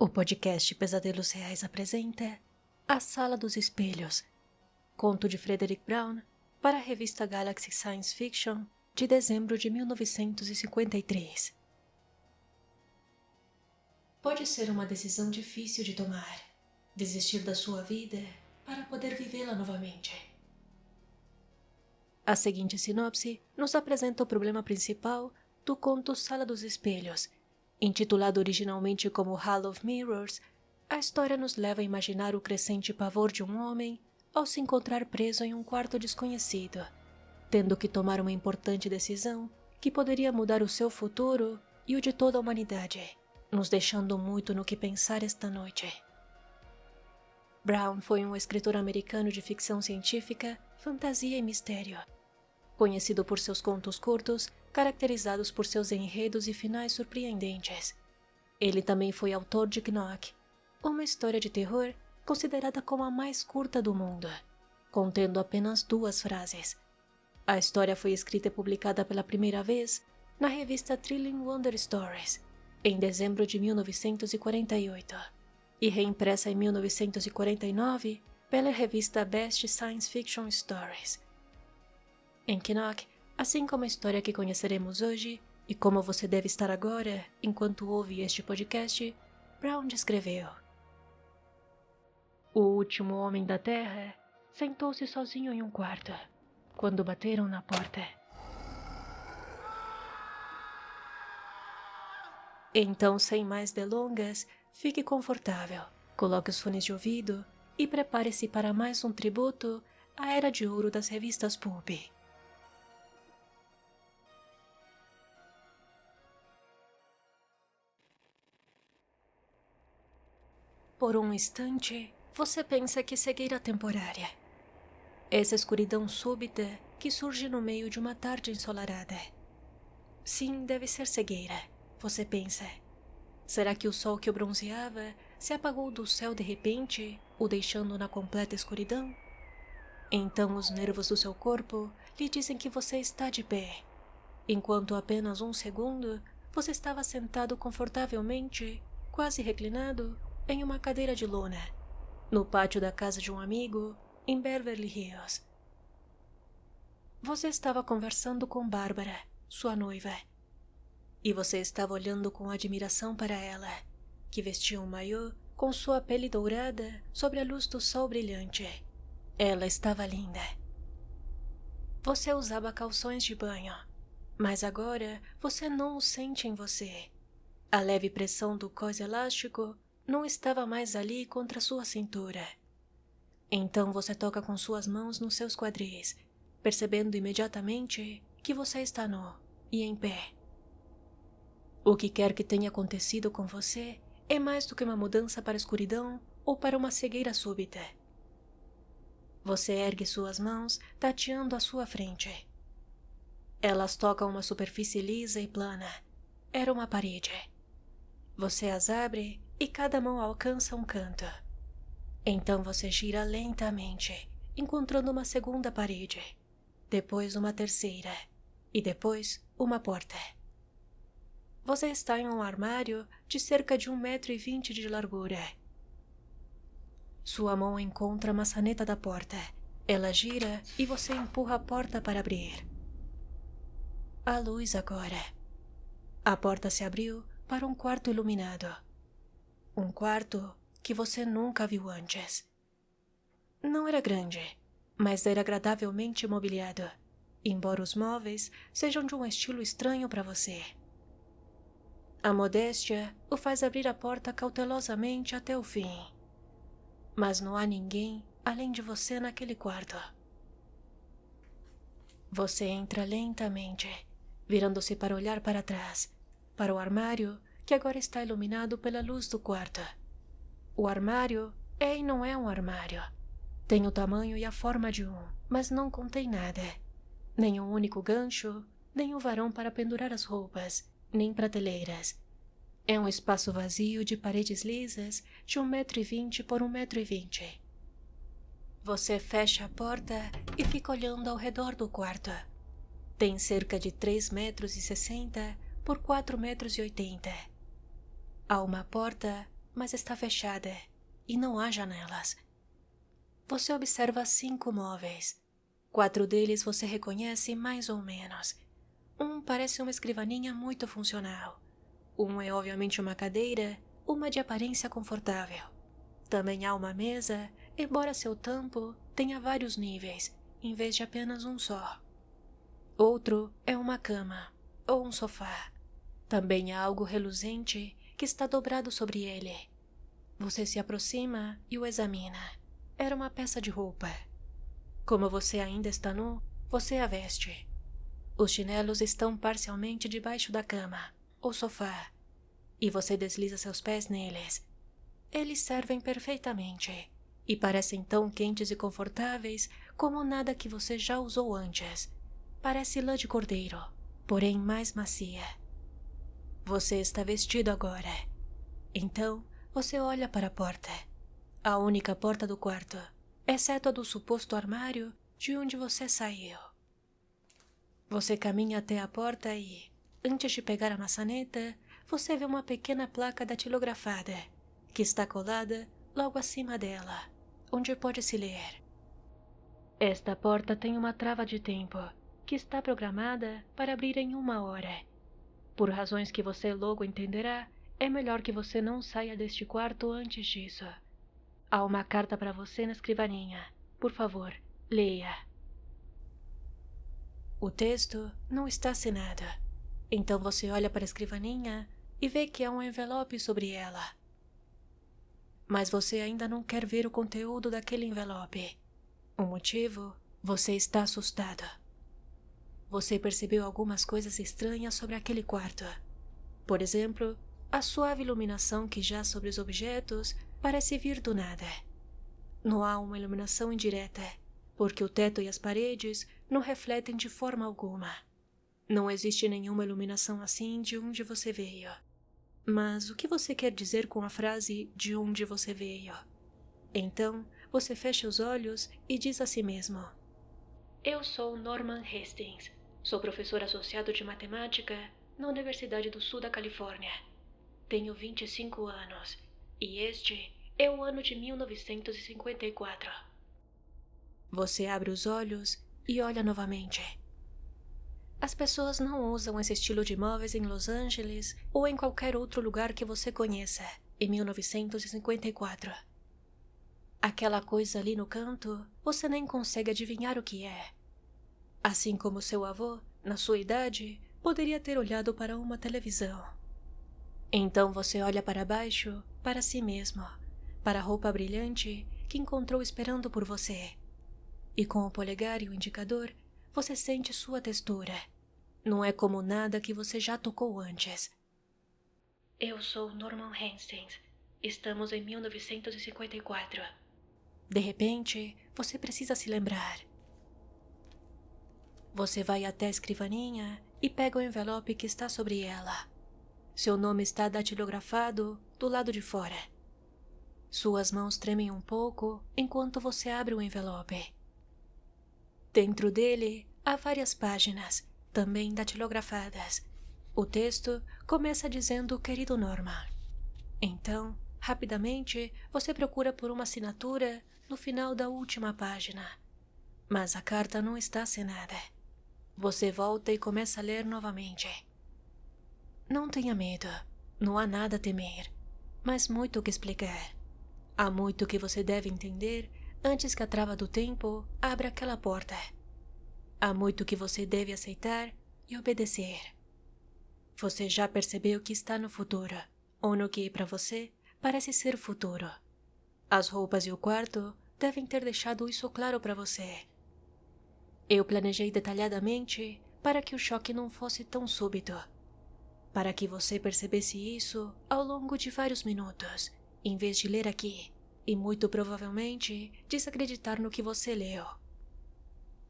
O podcast Pesadelos Reais apresenta A Sala dos Espelhos, conto de Frederick Brown para a revista Galaxy Science Fiction de dezembro de 1953. Pode ser uma decisão difícil de tomar, desistir da sua vida para poder vivê-la novamente. A seguinte sinopse nos apresenta o problema principal do conto Sala dos Espelhos. Intitulado originalmente como Hall of Mirrors, a história nos leva a imaginar o crescente pavor de um homem ao se encontrar preso em um quarto desconhecido, tendo que tomar uma importante decisão que poderia mudar o seu futuro e o de toda a humanidade, nos deixando muito no que pensar esta noite. Brown foi um escritor americano de ficção científica, fantasia e mistério, conhecido por seus contos curtos, caracterizados por seus enredos e finais surpreendentes. Ele também foi autor de Knock, uma história de terror considerada como a mais curta do mundo, contendo apenas 2 frases. A história foi escrita e publicada pela primeira vez na revista Thrilling Wonder Stories, em dezembro de 1948, e reimpressa em 1949 pela revista Best Science Fiction Stories. Em Knock, assim como a história que conheceremos hoje, e como você deve estar agora enquanto ouve este podcast, Brown descreveu: o último homem da Terra sentou-se sozinho em um quarto, quando bateram na porta. Então, sem mais delongas, fique confortável, coloque os fones de ouvido e prepare-se para mais um tributo à era de ouro das revistas pulp. Por um instante, você pensa que cegueira temporária. Essa escuridão súbita que surge no meio de uma tarde ensolarada. Sim, deve ser cegueira, você pensa. Será que o sol que o bronzeava se apagou do céu de repente, o deixando na completa escuridão? Então os nervos do seu corpo lhe dizem que você está de pé, enquanto há apenas um segundo você estava sentado confortavelmente, quase reclinado, em uma cadeira de lona, no pátio da casa de um amigo, em Beverly Hills. Você estava conversando com Bárbara, sua noiva, e você estava olhando com admiração para ela, que vestia um maiô com sua pele dourada sobre a luz do sol brilhante. Ela estava linda. Você usava calções de banho, mas agora você não o sente em você. A leve pressão do cós elástico não estava mais ali contra sua cintura. Então você toca com suas mãos nos seus quadris, percebendo imediatamente que você está nu e em pé. O que quer que tenha acontecido com você é mais do que uma mudança para a escuridão ou para uma cegueira súbita. Você ergue suas mãos, tateando à sua frente. Elas tocam uma superfície lisa e plana. Era uma parede. Você as abre e cada mão alcança um canto. Então você gira lentamente, encontrando uma segunda parede, depois uma terceira e depois uma porta. Você está em um armário de cerca de 1,20 m de largura. Sua mão encontra a maçaneta da porta. Ela gira e você empurra a porta para abrir. Há luz agora. A porta se abriu para um quarto iluminado. Um quarto que você nunca viu antes. Não era grande, mas era agradavelmente mobiliado, embora os móveis sejam de um estilo estranho para você. A modéstia o faz abrir a porta cautelosamente até o fim. Mas não há ninguém além de você naquele quarto. Você entra lentamente, virando-se para olhar para trás, para o armário que agora está iluminado pela luz do quarto. O armário é e não é um armário. Tem o tamanho e a forma de um, mas não contém nada. Nem um único gancho, nem um varão para pendurar as roupas, nem prateleiras. É um espaço vazio de paredes lisas de 1,20 m por 1,20 m. Você fecha a porta e fica olhando ao redor do quarto. Tem cerca de 3,60 m por 4,80 m. Há uma porta, mas está fechada e não há janelas. Você observa 5 móveis. 4 deles você reconhece mais ou menos. Um parece uma escrivaninha muito funcional. Um é obviamente uma cadeira, uma de aparência confortável. Também há uma mesa, embora seu tampo tenha vários níveis, em vez de apenas um só. Outro é uma cama, ou um sofá. Também há algo reluzente que está dobrado sobre ele. Você se aproxima e o examina. Era uma peça de roupa. Como você ainda está nu, você a veste. Os chinelos estão parcialmente debaixo da cama, ou sofá, e você desliza seus pés neles. Eles servem perfeitamente, e parecem tão quentes e confortáveis como nada que você já usou antes. Parece lã de cordeiro, porém mais macia. Você está vestido agora. Então, você olha para a porta. A única porta do quarto, exceto a do suposto armário de onde você saiu. Você caminha até a porta e, antes de pegar a maçaneta, você vê uma pequena placa datilografada, que está colada logo acima dela, onde pode-se ler. Esta porta tem uma trava de tempo, que está programada para abrir em 1 hora. Por razões que você logo entenderá, é melhor que você não saia deste quarto antes disso. Há uma carta para você na escrivaninha. Por favor, leia. O texto não está assinado. Então você olha para a escrivaninha e vê que há um envelope sobre ela. Mas você ainda não quer ver o conteúdo daquele envelope. O motivo? Você está assustado. Você percebeu algumas coisas estranhas sobre aquele quarto. Por exemplo, a suave iluminação que jaz sobre os objetos parece vir do nada. Não há uma iluminação indireta, porque o teto e as paredes não refletem de forma alguma. Não existe nenhuma iluminação assim de onde você veio. Mas o que você quer dizer com a frase de onde você veio? Então, você fecha os olhos e diz a si mesmo: Eu sou Norman Hastings. Sou professor associado de matemática na Universidade do Sul da Califórnia. Tenho 25 anos e este é o ano de 1954. Você abre os olhos e olha novamente. As pessoas não usam esse estilo de móveis em Los Angeles ou em qualquer outro lugar que você conheça, em 1954. Aquela coisa ali no canto, você nem consegue adivinhar o que é. Assim como seu avô, na sua idade, poderia ter olhado para uma televisão. Então você olha para baixo, para si mesmo, para a roupa brilhante que encontrou esperando por você. E com o polegar e o indicador, você sente sua textura. Não é como nada que você já tocou antes. Eu sou Norman Hastings. Estamos em 1954. De repente, você precisa se lembrar. Você vai até a escrivaninha e pega o envelope que está sobre ela. Seu nome está datilografado do lado de fora. Suas mãos tremem um pouco enquanto você abre o envelope. Dentro dele há várias páginas, também datilografadas. O texto começa dizendo querido Norman. Então, rapidamente, você procura por uma assinatura no final da última página. Mas a carta não está assinada. Você volta e começa a ler novamente. Não tenha medo, não há nada a temer, mas muito o que explicar. Há muito que você deve entender antes que a trava do tempo abra aquela porta. Há muito que você deve aceitar e obedecer. Você já percebeu que está no futuro, ou no que, para você, parece ser o futuro. As roupas e o quarto devem ter deixado isso claro para você. Eu planejei detalhadamente para que o choque não fosse tão súbito. Para que você percebesse isso ao longo de vários minutos, em vez de ler aqui, e muito provavelmente desacreditar no que você leu.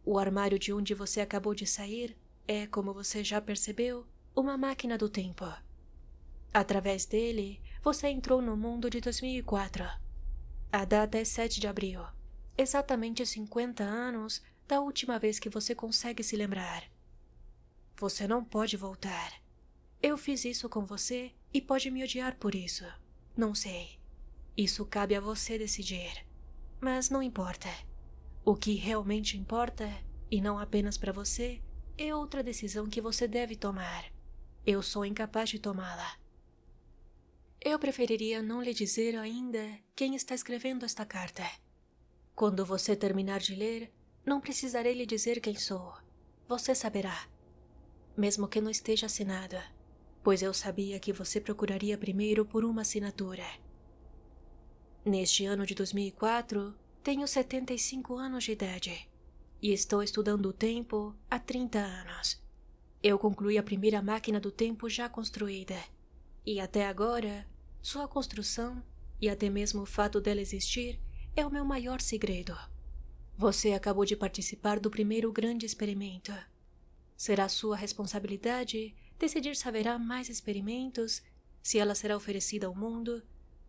O armário de onde você acabou de sair é, como você já percebeu, uma máquina do tempo. Através dele, você entrou no mundo de 2004. A data é 7 de abril, exatamente 50 anos da última vez que você consegue se lembrar. Você não pode voltar. Eu fiz isso com você e pode me odiar por isso. Não sei. Isso cabe a você decidir. Mas não importa. O que realmente importa, e não apenas para você, é outra decisão que você deve tomar. Eu sou incapaz de tomá-la. Eu preferiria não lhe dizer ainda quem está escrevendo esta carta. Quando você terminar de ler, não precisarei lhe dizer quem sou. Você saberá. Mesmo que não esteja assinada, pois eu sabia que você procuraria primeiro por uma assinatura. Neste ano de 2004, tenho 75 anos de idade e estou estudando o tempo há 30 anos. Eu concluí a primeira máquina do tempo já construída e até agora, sua construção e até mesmo o fato dela existir é o meu maior segredo. Você acabou de participar do primeiro grande experimento. Será sua responsabilidade decidir se haverá mais experimentos, se ela será oferecida ao mundo,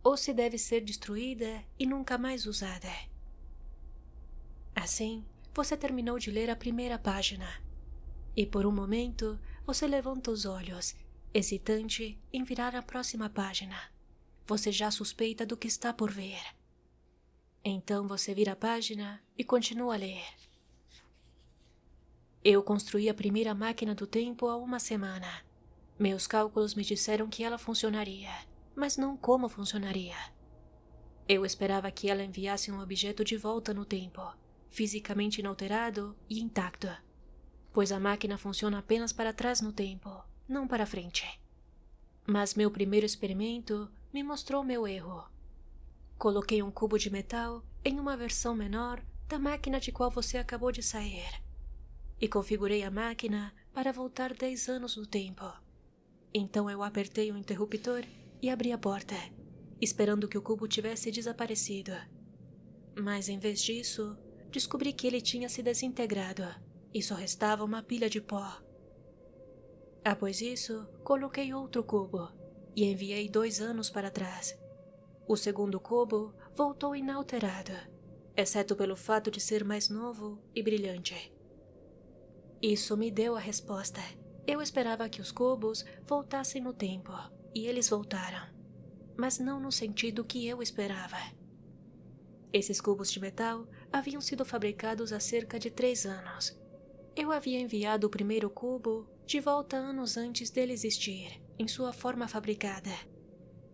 ou se deve ser destruída e nunca mais usada. Assim, você terminou de ler a primeira página. E por um momento, você levanta os olhos, hesitante em virar a próxima página. Você já suspeita do que está por ver. Então você vira a página e continua a ler. Eu construí a primeira máquina do tempo há uma semana. Meus cálculos me disseram que ela funcionaria, mas não como funcionaria. Eu esperava que ela enviasse um objeto de volta no tempo, fisicamente inalterado e intacto, pois a máquina funciona apenas para trás no tempo, não para frente. Mas meu primeiro experimento me mostrou meu erro. Coloquei um cubo de metal em uma versão menor da máquina de qual você acabou de sair e configurei a máquina para voltar 10 anos no tempo. Então eu apertei o interruptor e abri a porta, esperando que o cubo tivesse desaparecido. Mas em vez disso, descobri que ele tinha se desintegrado e só restava uma pilha de pó. Após isso, coloquei outro cubo e enviei 2 anos para trás. O segundo cubo voltou inalterado, exceto pelo fato de ser mais novo e brilhante. Isso me deu a resposta. Eu esperava que os cubos voltassem no tempo, e eles voltaram, mas não no sentido que eu esperava. Esses cubos de metal haviam sido fabricados há cerca de 3 anos. Eu havia enviado o primeiro cubo de volta anos antes dele existir, em sua forma fabricada,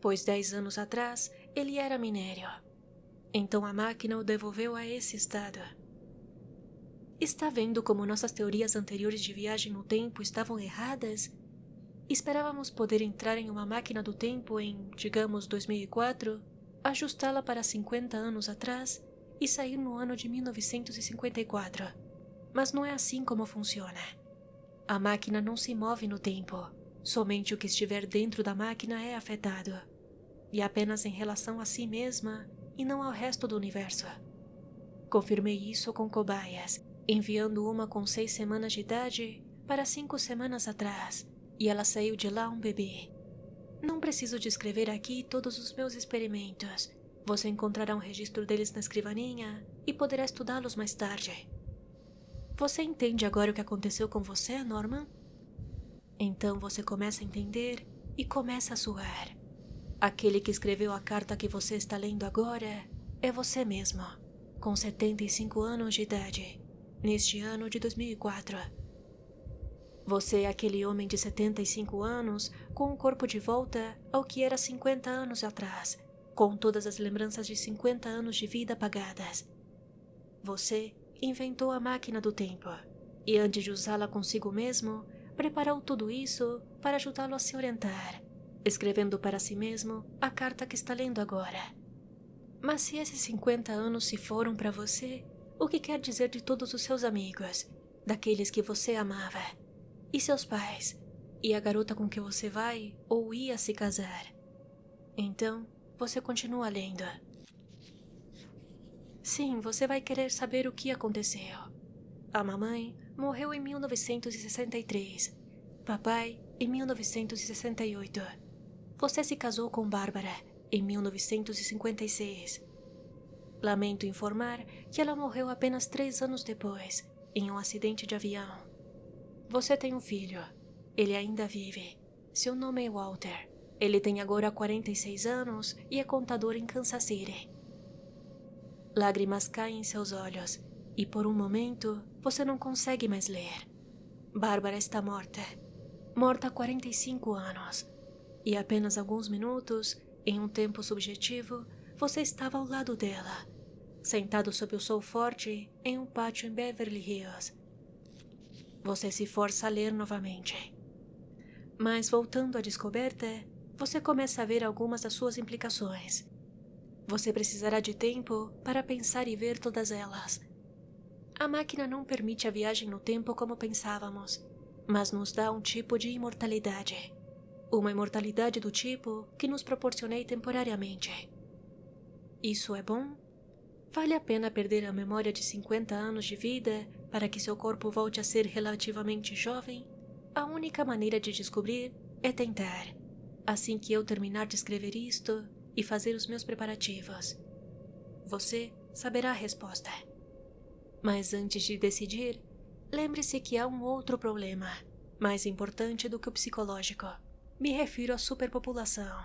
pois 10 anos atrás ele era minério. Então a máquina o devolveu a esse estado. Está vendo como nossas teorias anteriores de viagem no tempo estavam erradas? Esperávamos poder entrar em uma máquina do tempo em, digamos, 2004, ajustá-la para 50 anos atrás e sair no ano de 1954. Mas não é assim como funciona. A máquina não se move no tempo. Somente o que estiver dentro da máquina é afetado. E apenas em relação a si mesma e não ao resto do universo. Confirmei isso com cobaias, enviando uma com 6 semanas de idade para 5 semanas atrás, e ela saiu de lá um bebê. Não preciso descrever aqui todos os meus experimentos. Você encontrará um registro deles na escrivaninha e poderá estudá-los mais tarde. Você entende agora o que aconteceu com você, Norman? Então você começa a entender e começa a suar. Aquele que escreveu a carta que você está lendo agora é você mesmo, com 75 anos de idade, neste ano de 2004. Você é aquele homem de 75 anos com o corpo de volta ao que era 50 anos atrás, com todas as lembranças de 50 anos de vida apagadas. Você inventou a máquina do tempo e, antes de usá-la consigo mesmo, preparou tudo isso para ajudá-lo a se orientar, escrevendo para si mesmo a carta que está lendo agora. Mas se esses 50 anos se foram para você, o que quer dizer de todos os seus amigos, daqueles que você amava, e seus pais, e a garota com que você vai ou ia se casar? Então, você continua lendo. Sim, você vai querer saber o que aconteceu. A mamãe morreu em 1963. Papai, em 1968. Você se casou com Bárbara em 1956. Lamento informar que ela morreu apenas 3 anos depois, em um acidente de avião. Você tem um filho. Ele ainda vive. Seu nome é Walter. Ele tem agora 46 anos e é contador em Kansas City. Lágrimas caem em seus olhos e por um momento você não consegue mais ler. Bárbara está morta. Morta há 45 anos. E apenas alguns minutos, em um tempo subjetivo, você estava ao lado dela, sentado sob o sol forte em um pátio em Beverly Hills. Você se força a ler novamente. Mas voltando à descoberta, você começa a ver algumas das suas implicações. Você precisará de tempo para pensar e ver todas elas. A máquina não permite a viagem no tempo como pensávamos, mas nos dá um tipo de imortalidade. Uma imortalidade do tipo que nos proporcionei temporariamente. Isso é bom? Vale a pena perder a memória de 50 anos de vida para que seu corpo volte a ser relativamente jovem? A única maneira de descobrir é tentar, assim que eu terminar de escrever isto e fazer os meus preparativos. Você saberá a resposta. Mas antes de decidir, lembre-se que há um outro problema, mais importante do que o psicológico. Me refiro à superpopulação.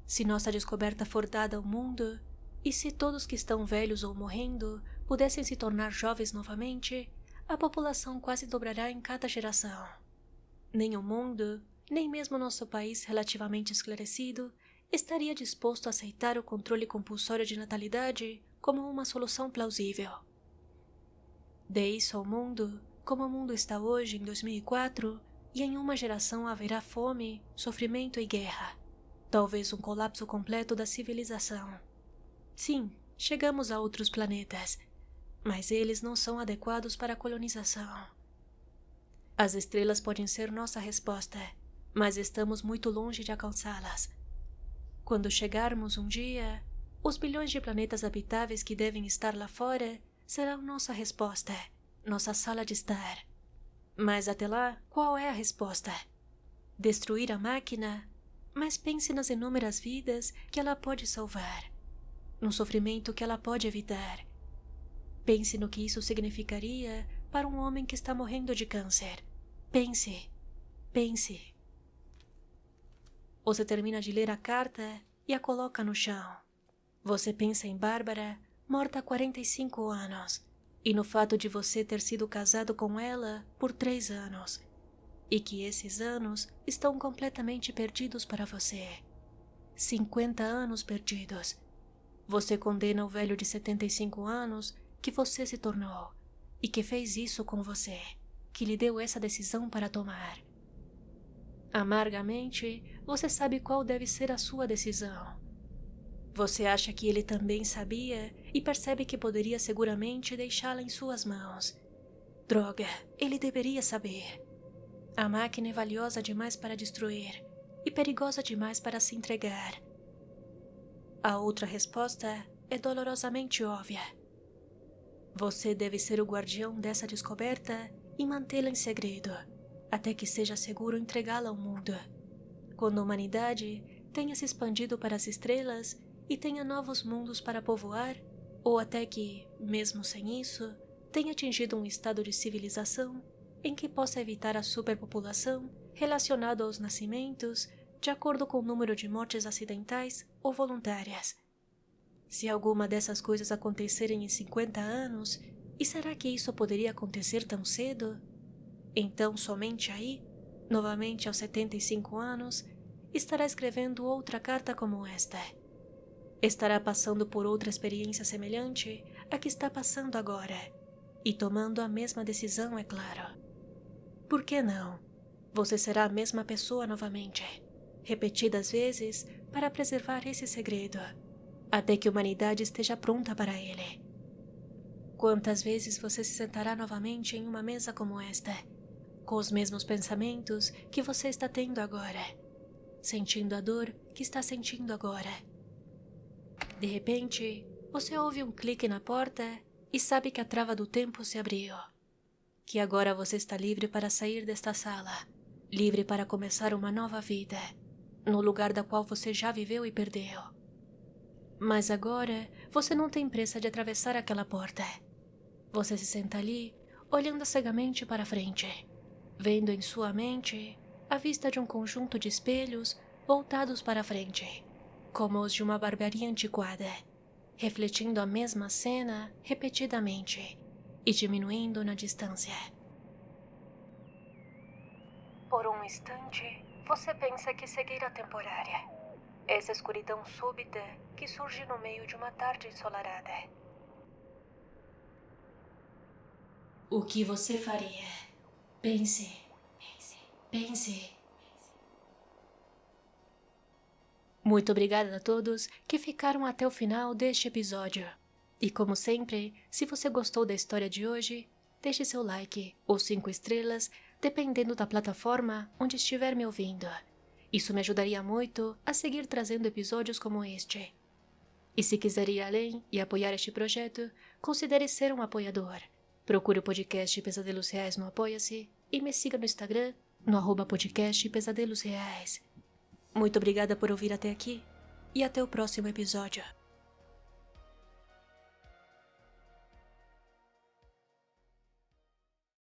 Se nossa descoberta for dada ao mundo, e se todos que estão velhos ou morrendo pudessem se tornar jovens novamente, a população quase dobrará em cada geração. Nem o mundo, nem mesmo nosso país relativamente esclarecido, estaria disposto a aceitar o controle compulsório de natalidade como uma solução plausível. Dê isso ao mundo, como o mundo está hoje em 2004, e em uma geração haverá fome, sofrimento e guerra. Talvez um colapso completo da civilização. Sim, chegamos a outros planetas, mas eles não são adequados para a colonização. As estrelas podem ser nossa resposta, mas estamos muito longe de alcançá-las. Quando chegarmos um dia, os bilhões de planetas habitáveis que devem estar lá fora serão nossa resposta, nossa sala de estar. Mas até lá, qual é a resposta? Destruir a máquina? Mas pense nas inúmeras vidas que ela pode salvar, no sofrimento que ela pode evitar. Pense no que isso significaria para um homem que está morrendo de câncer. Pense. Você termina de ler a carta e a coloca no chão. Você pensa em Bárbara, morta há 45 anos, e no fato de você ter sido casado com ela por 3 anos, e que esses anos estão completamente perdidos para você. 50 anos perdidos. Você condena o velho de 75 anos que você se tornou, e que fez isso com você, que lhe deu essa decisão para tomar. Amargamente, você sabe qual deve ser a sua decisão. Você acha que ele também sabia e percebe que poderia seguramente deixá-la em suas mãos. Droga, ele deveria saber. A máquina é valiosa demais para destruir e perigosa demais para se entregar. A outra resposta é dolorosamente óbvia. Você deve ser o guardião dessa descoberta e mantê-la em segredo, até que seja seguro entregá-la ao mundo. Quando a humanidade tenha se expandido para as estrelas e tenha novos mundos para povoar, ou até que, mesmo sem isso, tenha atingido um estado de civilização em que possa evitar a superpopulação relacionada aos nascimentos de acordo com o número de mortes acidentais ou voluntárias. Se alguma dessas coisas acontecerem em 50 anos, e será que isso poderia acontecer tão cedo? Então, somente aí, novamente aos 75 anos, estará escrevendo outra carta como esta. Estará passando por outra experiência semelhante à que está passando agora, e tomando a mesma decisão, é claro. Por que não? Você será a mesma pessoa novamente, repetidas vezes para preservar esse segredo, até que a humanidade esteja pronta para ele. Quantas vezes você se sentará novamente em uma mesa como esta, com os mesmos pensamentos que você está tendo agora, sentindo a dor que está sentindo agora? De repente, você ouve um clique na porta e sabe que a trava do tempo se abriu. Que agora você está livre para sair desta sala, livre para começar uma nova vida, no lugar da qual você já viveu e perdeu. Mas agora você não tem pressa de atravessar aquela porta. Você se senta ali, olhando cegamente para frente, vendo em sua mente à vista de um conjunto de espelhos voltados para a frente, como os de uma barbearia antiquada, refletindo a mesma cena repetidamente e diminuindo na distância. Por um instante, você pensa que cegueira temporária. Essa escuridão súbita que surge no meio de uma tarde ensolarada. O que você faria? Pense. Pense. Muito obrigada a todos que ficaram até o final deste episódio. E como sempre, se você gostou da história de hoje, deixe seu like ou 5 estrelas, dependendo da plataforma onde estiver me ouvindo. Isso me ajudaria muito a seguir trazendo episódios como este. E se quiser ir além e apoiar este projeto, considere ser um apoiador. Procure o podcast Pesadelos Reais no Apoia-se e me siga no Instagram, no @podcast Pesadelos Reais. Muito obrigada por ouvir até aqui e até o próximo episódio.